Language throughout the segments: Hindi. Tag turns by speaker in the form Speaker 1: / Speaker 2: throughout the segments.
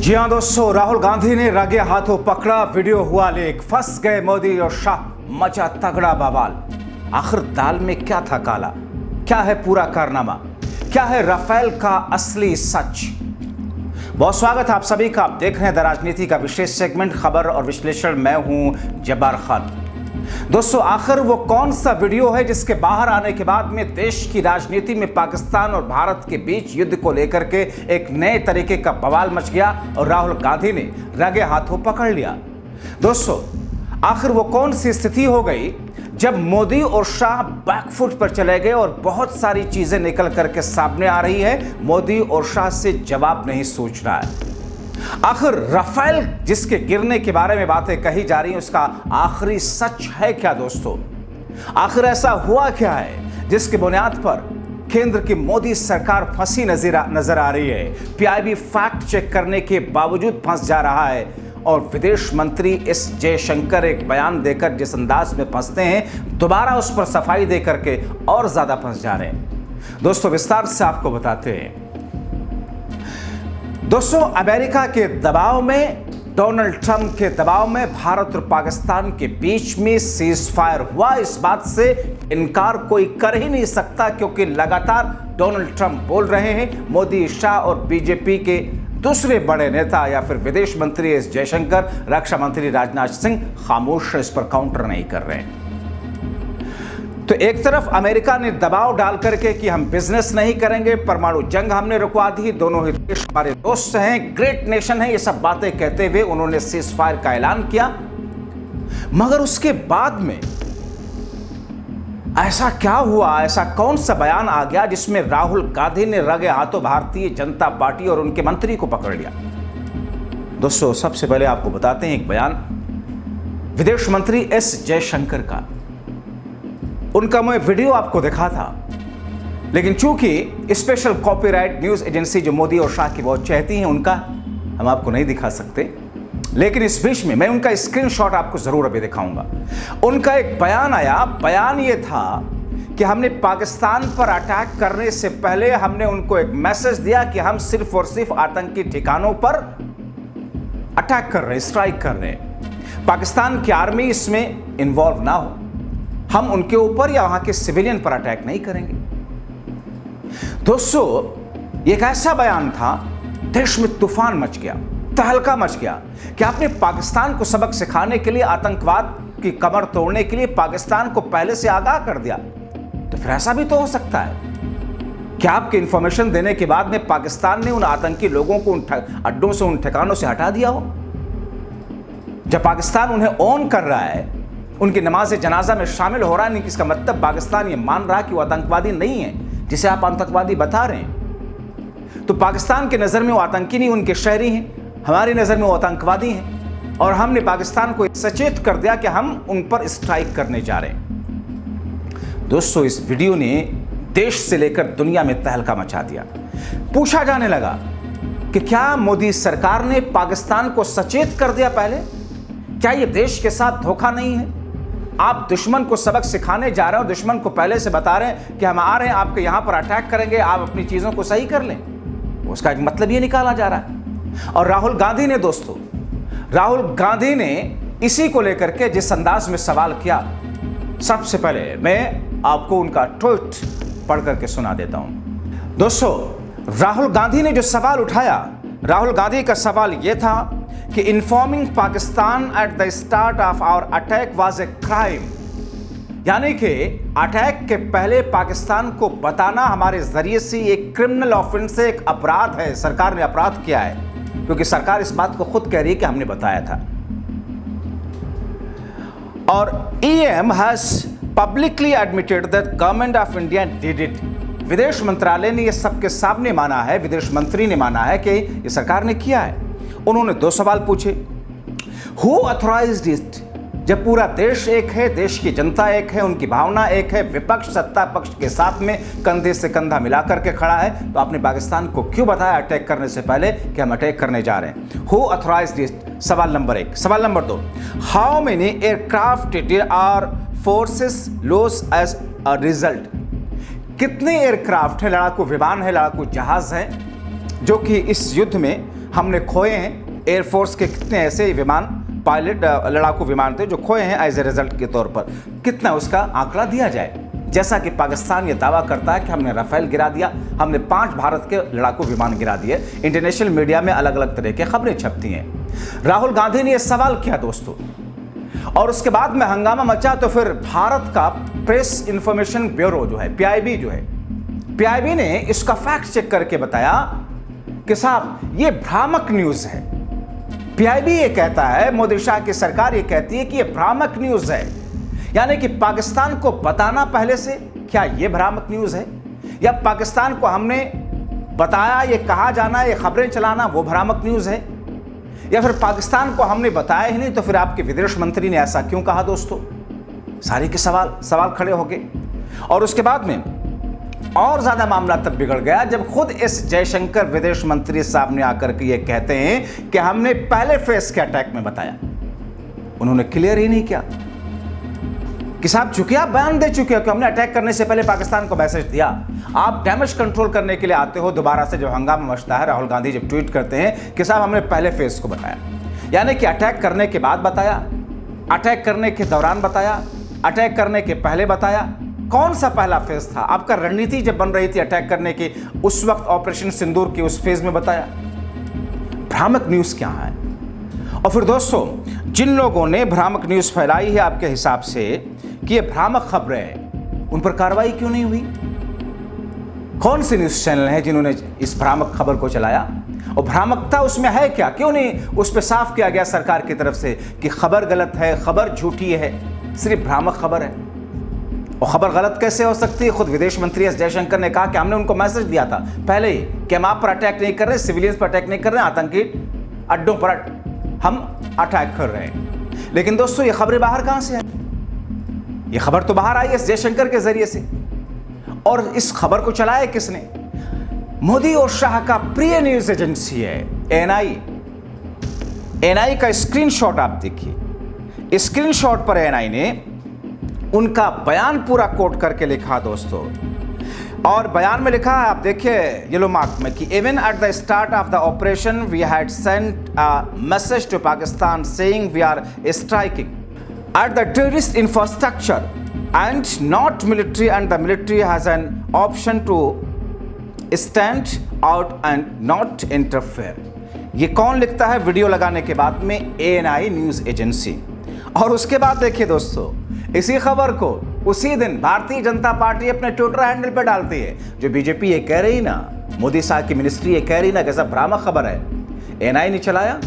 Speaker 1: जी हाँ दोस्तों, राहुल गांधी ने रगे हाथों पकड़ा, वीडियो हुआ लीक, फंस गए मोदी और शाह, मचा तगड़ा बवाल। आखिर दाल में क्या था काला? क्या है पूरा कारनामा? क्या है राफेल का असली सच? बहुत स्वागत है आप सभी का। आप देख रहे हैं द राजनीति का विशेष सेगमेंट खबर और विश्लेषण। मैं हूं जब्बार खान। दोस्तों, आखिर वो कौन सा वीडियो है जिसके बाहर आने के बाद में देश की राजनीति में पाकिस्तान और भारत के बीच युद्ध को लेकर के एक नए तरीके का बवाल मच गया और राहुल गांधी ने रगे हाथों पकड़ लिया? दोस्तों, आखिर वो कौन सी स्थिति हो गई जब मोदी और शाह बैकफुट पर चले गए और बहुत सारी चीजें निकल करके सामने आ रही है? मोदी और शाह से जवाब नहीं सोच रहा है। आखिर राफेल जिसके गिरने के बारे में बातें कही जा रही हैं, उसका आखिरी सच है क्या दोस्तों? आखिर ऐसा हुआ क्या है जिसकी बुनियाद पर केंद्र की मोदी सरकार फंसी नजर आ रही है? पीआईबी फैक्ट चेक करने के बावजूद फंस जा रहा है और विदेश मंत्री एस जयशंकर एक बयान देकर जिस अंदाज में फंसते हैं, दोबारा उस पर सफाई दे करके और ज्यादा फंस जा रहे हैं। दोस्तों, विस्तार से आपको बताते हैं। दोस्तों, अमेरिका के दबाव में, डोनाल्ड ट्रंप के दबाव में भारत और पाकिस्तान के बीच में सीज फायर हुआ। इस बात से इनकार कोई कर ही नहीं सकता, क्योंकि लगातार डोनाल्ड ट्रंप बोल रहे हैं। मोदी, शाह और बीजेपी के दूसरे बड़े नेता या फिर विदेश मंत्री एस जयशंकर, रक्षा मंत्री राजनाथ सिंह खामोश इस पर काउंटर नहीं कर रहे हैं। तो एक तरफ अमेरिका ने दबाव डाल करके कि हम बिजनेस नहीं करेंगे, परमाणु जंग हमने रुकवा दी, दोनों ही देश हमारे दोस्त हैं, ग्रेट नेशन है, ये सब बातें कहते हुए उन्होंने सीज फायर का ऐलान किया। मगर उसके बाद में ऐसा क्या हुआ, ऐसा कौन सा बयान आ गया जिसमें राहुल गांधी ने रगे हाथों भारतीय जनता पार्टी और उनके मंत्री को पकड़ लिया? दोस्तों, सबसे पहले आपको बताते हैं एक बयान विदेश मंत्री एस जयशंकर का। उनका मैं वीडियो आपको दिखा था, लेकिन चूंकि स्पेशल कॉपीराइट न्यूज एजेंसी जो मोदी और शाह की बहुत चाहती हैं, उनका हम आपको नहीं दिखा सकते, लेकिन इस बीच में मैं उनका स्क्रीनशॉट आपको जरूर अभी दिखाऊंगा। उनका एक बयान आया। बयान ये था कि हमने पाकिस्तान पर अटैक करने से पहले हमने उनको एक मैसेज दिया कि हम सिर्फ और सिर्फ आतंकी ठिकानों पर अटैक कर रहे हैं, स्ट्राइक कर रहे हैं। पाकिस्तान की आर्मी इसमें इन्वॉल्व ना हो, हम उनके ऊपर या वहां के सिविलियन पर अटैक नहीं करेंगे। दोस्तों, एक ऐसा बयान था, देश में तूफान मच गया, तहलका मच गया कि आपने पाकिस्तान को सबक सिखाने के लिए, आतंकवाद की कमर तोड़ने के लिए पाकिस्तान को पहले से आगाह कर दिया। तो फिर ऐसा भी तो हो सकता है कि आपके इंफॉर्मेशन देने के बाद में पाकिस्तान ने उन आतंकी लोगों को उन अड्डों से, उन ठिकानों से हटा दिया हो। जब पाकिस्तान उन्हें ऑन कर रहा है, उनकी नमाज जनाजा में शामिल हो रहा है, इसका मतलब पाकिस्तान ये मान रहा है कि वो आतंकवादी नहीं है जिसे आप आतंकवादी बता रहे हैं। तो पाकिस्तान के नज़र में वो आतंकी नहीं, उनके शहरी हैं, हमारी नज़र में वो आतंकवादी हैं, और हमने पाकिस्तान को सचेत कर दिया कि हम उन पर स्ट्राइक करने जा रहे हैं। दोस्तों, इस वीडियो ने देश से लेकर दुनिया में तहलका मचा दिया। पूछा जाने लगा कि क्या मोदी सरकार ने पाकिस्तान को सचेत कर दिया पहले? क्या ये देश के साथ धोखा नहीं है? आप दुश्मन को सबक सिखाने जा रहे हो, दुश्मन को पहले से बता रहे हैं कि हम आ रहे हैं, आपके यहां पर अटैक करेंगे, आप अपनी चीजों को सही कर लें। उसका एक मतलब ये निकाला जा रहा है। और राहुल गांधी ने, दोस्तों, राहुल गांधी ने इसी को लेकर के जिस अंदाज में सवाल किया, सबसे पहले मैं आपको उनका ट्वीट पढ़ करके सुना देता हूं। दोस्तों, राहुल गांधी ने जो सवाल उठाया, राहुल गांधी का सवाल यह था कि informing Pakistan at the start of our attack was a crime, यानी कि अटैक के पहले पाकिस्तान को बताना हमारे जरिए से एक क्रिमिनल ऑफेंस है, एक अपराध है। सरकार ने अपराध किया है, क्योंकि सरकार इस बात को खुद कह रही है कि हमने बताया था। और EM has publicly admitted that government of India did it. विदेश मंत्रालय ने यह सबके सामने माना है, विदेश मंत्री ने माना है कि यह सरकार ने किया है। उन्होंने दो सवाल पूछे। Who authorized it? जब पूरा देश एक है, देश की जनता एक है, उनकी भावना एक है, विपक्ष सत्ता पक्ष के साथ में कंधे से कंधा मिलाकर के खड़ा है, तो आपने पाकिस्तान को क्यों बताया अटैक करने से पहले कि हम अटैक करने जा रहे हैं? Who authorized it? सवाल नंबर 1। सवाल number 2, how many aircraft did our forces loss as a result? कितने एयरक्राफ्ट है, लड़ाकू विमान है, लड़ाकू जहाज है, जो कि इस युद्ध में हमने खोए हैं। एयरफोर्स के कितने ऐसे विमान, पायलट, लड़ाकू विमान थे जो खोए हैं एज ए रिजल्ट के तौर पर, कितना उसका आंकड़ा दिया जाए। जैसा कि पाकिस्तान ये दावा करता है कि हमने राफेल गिरा दिया, हमने 5 भारत के लड़ाकू विमान गिरा दिए। इंटरनेशनल मीडिया में अलग अलग तरह की खबरें छपती हैं। राहुल गांधी ने यह सवाल किया दोस्तों, और उसके बाद में हंगामा मचा। तो फिर भारत का प्रेस इंफॉर्मेशन ब्यूरो जो है, पीआईबी जो है, पीआईबी ने इसका फैक्ट चेक करके बताया कि साहब ये भ्रामक न्यूज है। पीआईबी ये कहता है, मोदी शाह की सरकार ये कहती है कि ये भ्रामक न्यूज है, यानी कि पाकिस्तान को बताना पहले से, क्या ये भ्रामक न्यूज है, या पाकिस्तान को हमने बताया, ये कहा जाना, ये खबरें चलाना वो भ्रामक न्यूज है, या फिर पाकिस्तान को हमने बताया ही नहीं तो फिर आपके विदेश मंत्री ने ऐसा क्यों कहा। दोस्तों सारे के सवाल खड़े हो गए। और उसके बाद में और ज्यादा मामला तब बिगड़ गया जब खुद एस जयशंकर विदेश मंत्री सामने आकर के ये कहते हैं कि हमने पहले फेज के अटैक में बताया। उन्होंने क्लियर ही नहीं किया कि साहब चूंकि आप बयान दे चुके हो कि हमने अटैक करने से पहले पाकिस्तान को मैसेज दिया, आप डैमेज कंट्रोल करने के लिए आते हो दोबारा से, जब हंगामा मचता है, राहुल गांधी जब ट्वीट करते हैं कि साहब हमने पहले फेज को बताया, यानी कि अटैक करने के बाद बताया, अटैक करने के दौरान बताया, अटैक करने के पहले बताया। कौन सा पहला फेज था? आपका रणनीति जब बन रही थी अटैक करने की, उस वक्त ऑपरेशन सिंदूर के उस फेज में बताया। भ्रामक न्यूज क्या है? और फिर दोस्तों जिन लोगों ने भ्रामक न्यूज फैलाई है आपके हिसाब से कि ये भ्रामक खबरें हैं, उन पर कार्रवाई क्यों नहीं हुई? कौन से न्यूज चैनल हैं जिन्होंने इस भ्रामक खबर को चलाया? और भ्रामकता उसमें है क्या? क्यों नहीं उस पर साफ किया गया सरकार की तरफ से कि खबर गलत है, खबर झूठी है, सिर्फ भ्रामक खबर है। और खबर गलत कैसे हो सकती है? खुद विदेश मंत्री एस जयशंकर ने कहा कि हमने उनको मैसेज दिया था पहले ही कि हम आप पर अटैक नहीं कर रहे, सिविलियंस पर अटैक नहीं कर रहे, आतंकी अड्डों पर हम अटैक कर रहे हैं। लेकिन दोस्तों ये खबरें बाहर कहां से आई? ये खबर तो बाहर आई एस जयशंकर के जरिए से। और इस खबर को चलाया किसने? मोदी और शाह का प्रिय न्यूज एजेंसी है एएनआई। एएनआई का स्क्रीनशॉट आप देखिए। स्क्रीनशॉट पर एएनआई ने उनका बयान पूरा कोट करके लिखा दोस्तों, और बयान में लिखा है, आप देखिए येलो मार्क में, कि even at the start of the operation we had sent a message to Pakistan saying we are striking at the terrorist infrastructure and not military and the military has an option to stand out and not interfere. ये कौन लिखता है? वीडियो लगाने के बाद में एएनआई न्यूज एजेंसी। और उसके बाद देखिए दोस्तों, इसी खबर को उसी दिन भारतीय जनता पार्टी अपने ट्विटर हैंडल पर डालती है। जो बीजेपी ये कह रही ना, मोदी साहब की मिनिस्ट्री ये कह रही ना कि सब भ्रामक खबर है, एएनआई ने चलाया,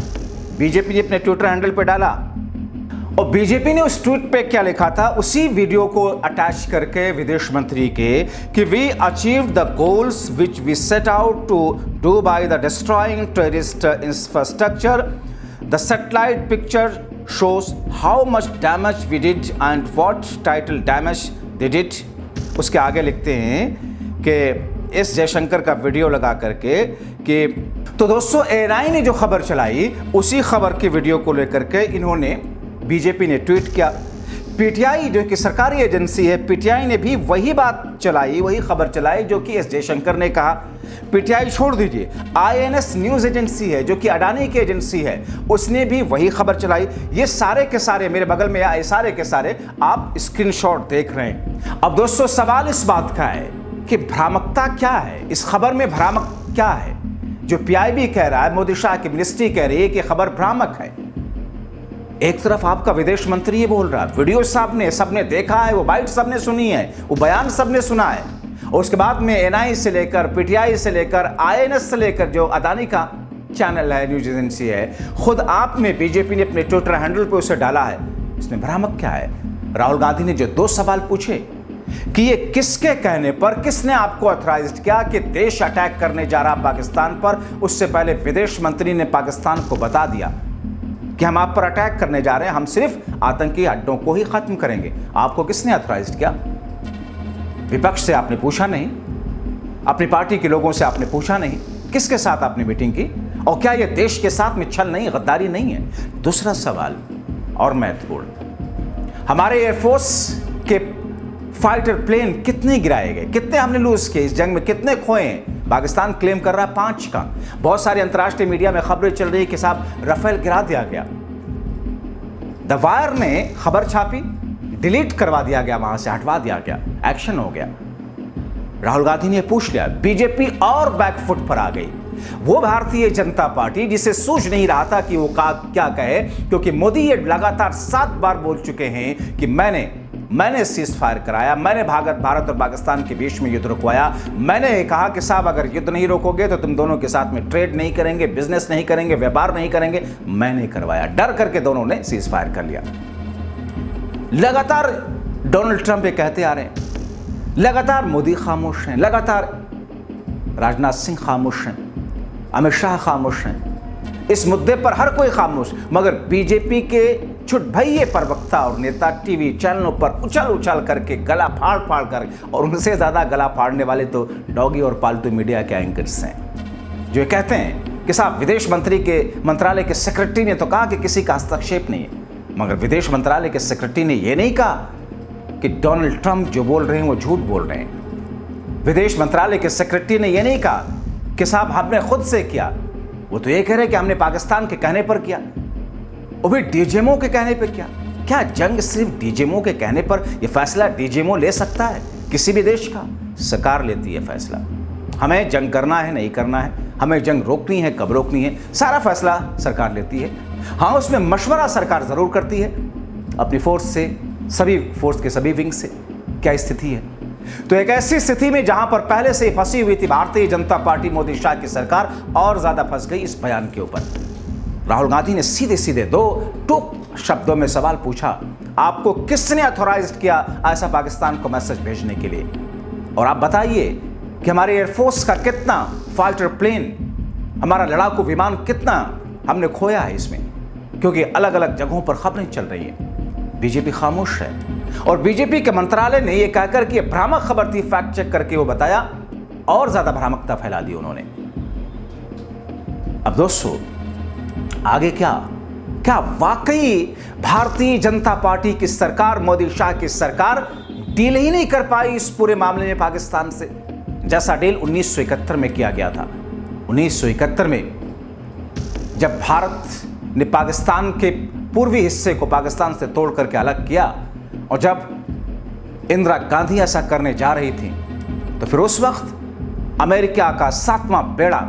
Speaker 1: बीजेपी ने अपने ट्विटर हैंडल पर डाला। और बीजेपी ने उस ट्वीट पे क्या लिखा था, उसी वीडियो को अटैच करके विदेश मंत्री के, कि we achieve the goals which we set out to do by the destroying terrorist infrastructure. The satellite picture shows how much damage we did and what title damage they did। उसके आगे लिखते हैं कि एस जयशंकर का वीडियो लगा करके कि, तो दोस्तों एएनआई ने जो खबर चलाई उसी खबर की वीडियो को लेकर के इन्होंने, बीजेपी ने ट्वीट किया। पीटीआई जो कि सरकारी एजेंसी है, पीटीआई ने भी वही बात चलाई, वही खबर चलाई जो कि एस जयशंकर ने कहा। पीटीआई छोड़ दीजिए, आईएनएस न्यूज एजेंसी है जो कि अडानी की एजेंसी है, उसने भी वही खबर चलाई। ये सारे के सारे मेरे बगल में आए, सारे के सारे आप स्क्रीनशॉट देख रहे हैं। अब दोस्तों सवाल इस बात का है कि भ्रामकता क्या है? इस खबर में भ्रामक क्या है? जो पीआईबी कह रहा है, मोदी शाह की मिनिस्ट्री कह रही है कि खबर भ्रामक है। एक तरफ आपका विदेश मंत्री ये बोल रहा है, वीडियो सबने देखा है, वो बाइट सबने सुनी है, वो बयान सबने सुना है। और उसके बाद में एएनआई से लेकर, पीटीआई से लेकर, आईएनएस से लेकर, जो अडानी का चैनल है, न्यूज एजेंसी है, खुद आपने, बीजेपी ने अपने ट्विटर हैंडल पे उसे डाला है। इसमें भ्रामक क्या है? राहुल गांधी ने जो 2 सवाल पूछे कि ये किसके कहने पर, किसने आपको ऑथराइज किया कि देश अटैक करने जा रहा पाकिस्तान पर, उससे पहले विदेश मंत्री ने पाकिस्तान को बता दिया कि हम आप पर अटैक करने जा रहे हैं, हम सिर्फ आतंकी अड्डों को ही खत्म करेंगे। आपको किसने ऑथराइज किया? विपक्ष से आपने पूछा नहीं, अपनी पार्टी के लोगों से आपने पूछा नहीं, किसके साथ आपने मीटिंग की? और क्या यह देश के साथ में छल नहीं, गद्दारी नहीं है? दूसरा सवाल और महत्वपूर्ण, हमारे एयरफोर्स के फाइटर प्लेन कितने गिराए गए, कितने हमने लूज किए इस जंग में, कितने खोए हैं? पाकिस्तान क्लेम कर रहा है 5 का। बहुत सारे अंतर्राष्ट्रीय मीडिया में खबरें चल रही है कि साहब राफेल गिरा दिया गया। द वायर ने खबर छापी, डिलीट करवा दिया गया, वहां से हटवा दिया गया, एक्शन हो गया। राहुल गांधी ने पूछ लिया, बीजेपी और बैकफुट पर आ गई। वो भारतीय जनता पार्टी जिसे सूझ नहीं रहा था कि वो क्या कहे, क्योंकि मोदी ये लगातार 7 बार बोल चुके हैं कि मैंने सीज फायर कराया, मैंने भारत और पाकिस्तान के बीच में युद्ध रुकवाया, मैंने कहा कि साहब अगर युद्ध नहीं रोकोगे तो तुम दोनों के साथ में ट्रेड नहीं करेंगे, बिजनेस नहीं करेंगे, व्यापार नहीं करेंगे, मैंने करवाया। डर करके दोनों ने सीज फायर कर लिया। लगातार डोनाल्ड ट्रंप ये कहते आ रहे हैं, लगातार मोदी खामोश हैं, लगातार राजनाथ सिंह खामोश हैं, अमित शाह खामोश हैं, इस मुद्दे पर हर कोई खामोश, मगर बीजेपी के छुटभइये प्रवक्ता और नेता टीवी चैनलों पर उछल करके गला फाड़ कर, और उनसे ज्यादा गला फाड़ने वाले तो डॉगी और पालतू मीडिया के एंकर्स हैं, जो ये कहते हैं कि साहब विदेश मंत्रालय के सेक्रेटरी ने तो कहा कि किसी का हस्तक्षेप नहीं है, मगर विदेश मंत्रालय के सेक्रेटरी ने यह नहीं कहा कि डोनाल्ड ट्रंप जो बोल रहे हैं वो झूठ बोल रहे हैं। विदेश मंत्रालय के सेक्रेटरी ने यह नहीं कहा कि साहब हमने खुद से किया, वो तो ये कह रहे कि हमने पाकिस्तान के कहने पर किया, वो भी डीजीएमओ के कहने पर किया। क्या जंग सिर्फ डीजीएमओ के कहने पर, यह फैसला डीजीएमओ ले सकता है? किसी भी देश का सरकार लेती है फैसला। हमें जंग करना है, नहीं करना है, हमें जंग रोकनी है, कब रोकनी है, सारा फैसला सरकार लेती है। हाँ, उसमें मशवरा सरकार जरूर करती है अपनी फोर्स से, सभी फोर्स के सभी विंग से। क्या स्थिति है? तो एक ऐसी स्थिति में जहां पर पहले से फंसी हुई थी भारतीय जनता पार्टी, मोदी शाह की सरकार और ज्यादा फंस गई इस बयान के ऊपर। राहुल गांधी ने सीधे 2 टूक शब्दों में सवाल पूछा, आपको किसने अथॉराइज किया ऐसा पाकिस्तान को मैसेज भेजने के लिए? और आप बताइए कि हमारे एयरफोर्स का कितना फाइटर प्लेन, हमारा लड़ाकू विमान कितना हमने खोया है इसमें, क्योंकि अलग अलग जगहों पर खबरें चल रही हैं। बीजेपी खामोश है, और बीजेपी के मंत्रालय ने यह कहकर कि भ्रामक खबर थी, फैक्ट चेक करके वो बताया, और ज्यादा भ्रामकता फैला दी उन्होंने। अब दोस्तों आगे क्या वाकई भारतीय जनता पार्टी की सरकार, मोदी शाह की सरकार डील ही नहीं कर पाई इस पूरे मामले में पाकिस्तान से, जैसा डील 1971 में किया गया था। 1971 में जब भारत ने पाकिस्तान के पूर्वी हिस्से को पाकिस्तान से तोड़ करके अलग किया, और जब इंदिरा गांधी ऐसा करने जा रही थी, तो फिर उस वक्त अमेरिका का 7वां बेड़ा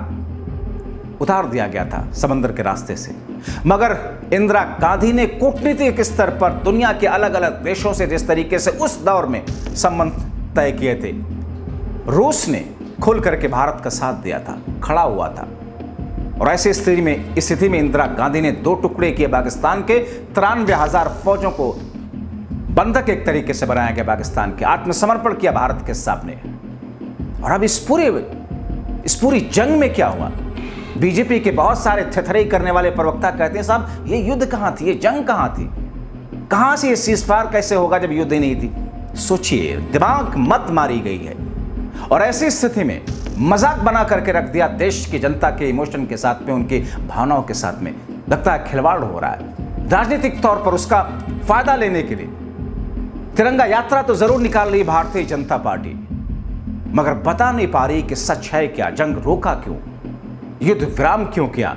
Speaker 1: उतार दिया गया था समंदर के रास्ते से। मगर इंदिरा गांधी ने कूटनीतिक स्तर पर दुनिया के अलग अलग देशों से जिस तरीके से उस दौर में संबंध तय किए थे, रूस ने खुल करके भारत का साथ दिया था, खड़ा हुआ था। और ऐसी स्थिति में इंदिरा गांधी ने 2 टुकड़े किए पाकिस्तान के, 93,000 फौजों को बंधक एक तरीके से बनाया गया पाकिस्तान के, आत्मसमर्पण किया भारत के सामने। और अब इस पूरी जंग में क्या हुआ? बीजेपी के बहुत सारे थेथराई करने वाले प्रवक्ता कहते हैं, साहब ये युद्ध कहां थी, ये जंग कहां थी, कहां से ये सीजफायर कैसे होगा जब युद्ध ही नहीं थी? सोचिए, दिमाग मत मारी गई है। और ऐसी स्थिति में मजाक बना करके रख दिया देश की जनता के इमोशन के साथ में, उनकी भावनाओं के साथ में। लगता है खिलवाड़ हो रहा है राजनीतिक तौर पर, उसका फायदा लेने के लिए तिरंगा यात्रा तो जरूर निकाल रही भारतीय जनता पार्टी, मगर बता नहीं पा रही कि सच है क्या, जंग रोका क्यों, युद्ध विराम क्यों किया।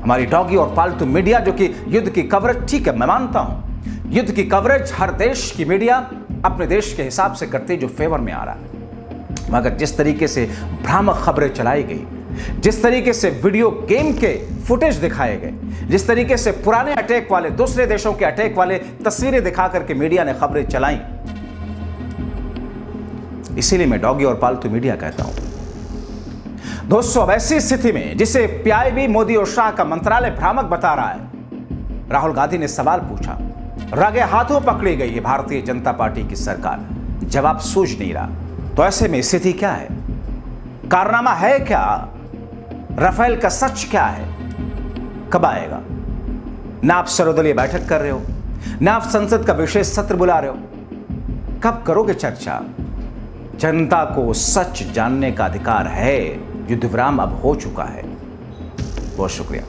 Speaker 1: हमारी डॉगी और पालतू मीडिया जो कि युद्ध की कवरेज, ठीक है मैं मानता हूं, युद्ध की कवरेज हर देश की मीडिया अपने देश के हिसाब से करती है जो फेवर में आ रहा है, मगर जिस तरीके से भ्रामक खबरें चलाई गई, जिस तरीके से वीडियो गेम के फुटेज दिखाए गए, जिस तरीके से पुराने अटैक वाले, दूसरे देशों के अटैक वाले तस्वीरें दिखा करके मीडिया ने खबरें चलाई, इसीलिए मैं डॉगी और पालतू मीडिया कहता हूं। दोस्तों अब ऐसी स्थिति में जिसे पीआईबी, मोदी और शाह का मंत्रालय भ्रामक बता रहा है, राहुल गांधी ने सवाल पूछा, रगे हाथों पकड़ी गई है भारतीय जनता पार्टी की सरकार, जवाब सूझ नहीं रहा। तो ऐसे में स्थिति क्या है, कारनामा है क्या, राफेल का सच क्या है, कब आएगा? ना आप सर्वदलीय बैठक कर रहे हो, ना आप संसद का विशेष सत्र बुला रहे हो, कब करोगे चर्चा? जनता को सच जानने का अधिकार है, युद्ध विराम अब हो चुका है। बहुत शुक्रिया।